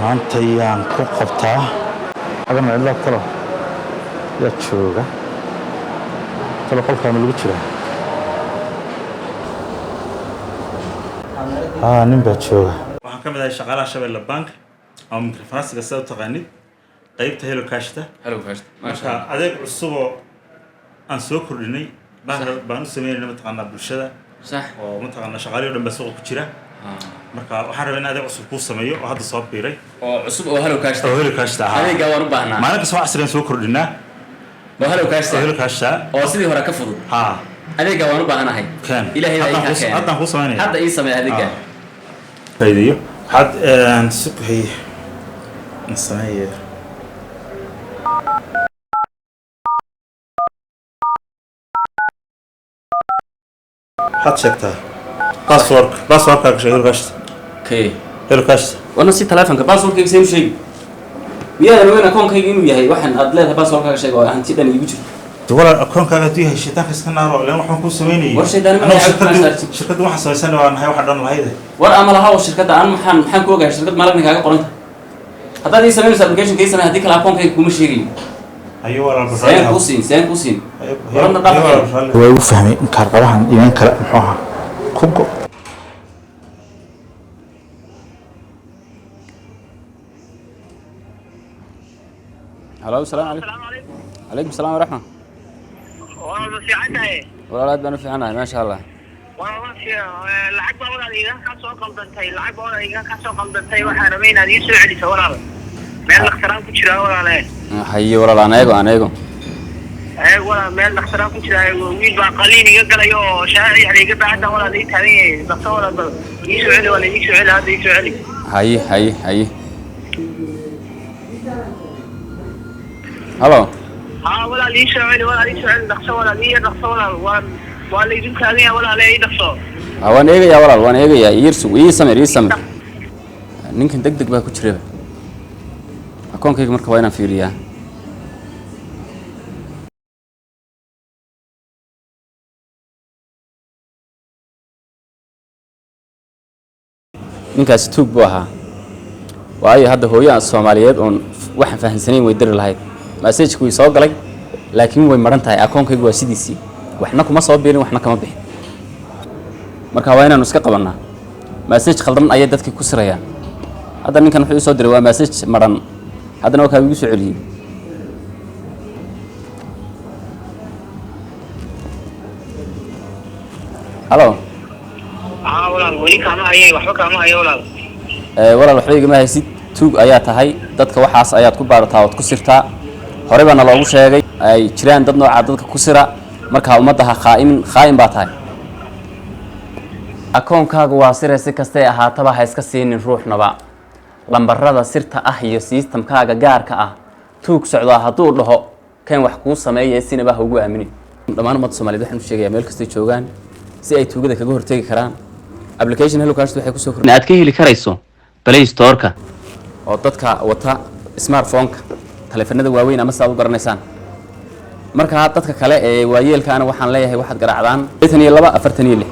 maanta ayaan ku qabtaa agama ila talo ya jooga talo qolka ma lagu jiraa nin baa jooga waxaan ka mid ahay shaqaalaha Shabeelle Bank oo mikrofaasiga soo taqaanid qaybta Hello Cash marka adeeg cusub oo aan soo kordhinay baan u sameeynay mataqaanaa bulshada صح oo mataqaanaa shaqaalaha dhan baa suuqa ku jira marka waxaan rabaa in adeeg cusub ku sameeyo oo hadda soo biiray oo cusub oo Hello Cash adeega waan u baahnaa maalin kasta wax soo kordhinaa oo Hello Cash oo sidii hore ka fudud adeega waan u baahanahay ilaahay ay ka keenay hadda ku sameeynaa hadda ii sameey adeega faydiyo had suqay نصنعيه حط شكتها باسورد كشغل كشت كي هلو كشت وانا سي تليفونك باسورد كيف سيم شيء ميا انا وين اكون كاي انو yahay waxan aad leedahay baasaboorka ka sheego hanti dhan igu jirto wala akoonkaaga tii hay shaytaan iska naaro leen waxaan ku sameeyay war shaytaan ma shirkadu waxa samaysan waa nahay waxa dhan lahayd war ama laha shirkada aan maxaan ku ogahay shirkad maalin kaaga qoranta hadda ay sameeyay application kay sameeyay hadii kala akoonkaaga kuma sheegay ayo wala barnaamij seen ku siin warna dhaqan way u fahmay in kaarqabahan iman kala muxuu ahaa kugo هلا السلام عليكم عليكم السلام ورحمة والله في عندها والله لا تبان في عنها ما شاء الله والله في العقبة ولا ديجا كسر قلبتي العقبة ولا ديجا كسر قلبتي وحرمين هذه سعدي سوالها مال الاختراع كشرا ولا لا حي ولا أنا أيقو ولا مال الاختراع كشرا ويل باقلين يقول يو شاعر يعني يقول بعدها ولا ذي تاني بس ولا يسعدي ولا يسعدي هذا يسعدي هاي هلو ولا لي شعري ولا لي شعري دخسه ولا لي دخسه ولا يدين كانيا ولا لي دخسه waan eegaya walaal waan eegaya iirsu ii sameer ninkan degdeg baa ku jiray akoonkayga marka waa inaan fiiriyaa ninkaas tuug buu ahaa waayo hadda hooyada Soomaaliyeed oo waxaan fahansanayn way dir lahayd message ku soo galay laakiin way maran tahay akoonkaygu waa sidiisii waxna kuma soo biirin waxna kama bixin marka waa inaan iska qabanaa message khaldan ayay dadkii ku sirayaan hadda ninkan wuxuu soo diray waa message maran haddana waa ka igu soo celiyay halo walaal wali kama hayay waxba kama hayo walaal walaal waxba igama haysid tuug ayaa tahay dadka waxaas ayaad ku baarataa oo ku sirtaa hore bana loogu sheegay ay jiraan dad nooca dadka ku sira marka umadaha qaa'im baa tahay akoonkaaga waa siraysi kastay ahaataba ha iska siinin ruuxnaba lambarada sirta ah iyo systemkaaga gaarka ah tuug socda haduu dhaho kan wax ku sameeyay sinaba ha ugu aaminin dhamaan umada Soomaaliyeed waxaan u sheegayaa meel kasta joogaan si ay tuugada kaga hortagi karaan application Hello Cash waxay ku soo kordhin aad ka heli karayso Play Store-ka oo dadka wata smartphone-ka taleefanada waaweyn ama saad u garanaysaan marka dadka kale ee waayeelkaana waxaan leeyahay waxaad garaacdaan 4246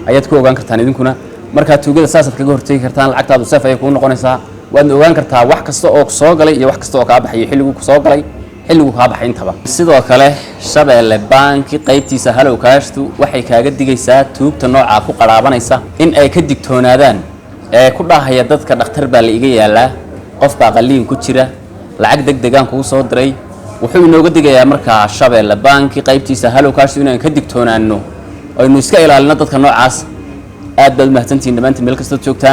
ayaad ku ogaan kartaan idinkuna marka tuugada saasaad kaga hortagi kartaan lacagtaadu saaf ay ku noqonaysaa waad ogaan kartaa wax kasta oo soo galay iyo wax kasta oo ka baxay xilligu soo galay xilligu ka baxay intaba sidoo kale Shabeelle Bank qaybtiisa Hello Cash waxay kaaga digaysaa tuugta nooca ku qaraabanaysa in ay ka digtoonaadaan ee ku dhaahaya dadka dhakhtar baa la iga yaalaa qof baa qaliin ku jira lacag degdegan ku soo diray wuxuu inooga digayaa marka Shabeelle Bank qaybtiisa Hello Cash inaan ka digtoonaano oo inuu iska ilaalino dadka noocaas aad baad mahadsantiin dhamaantiin meel kasta joogtaan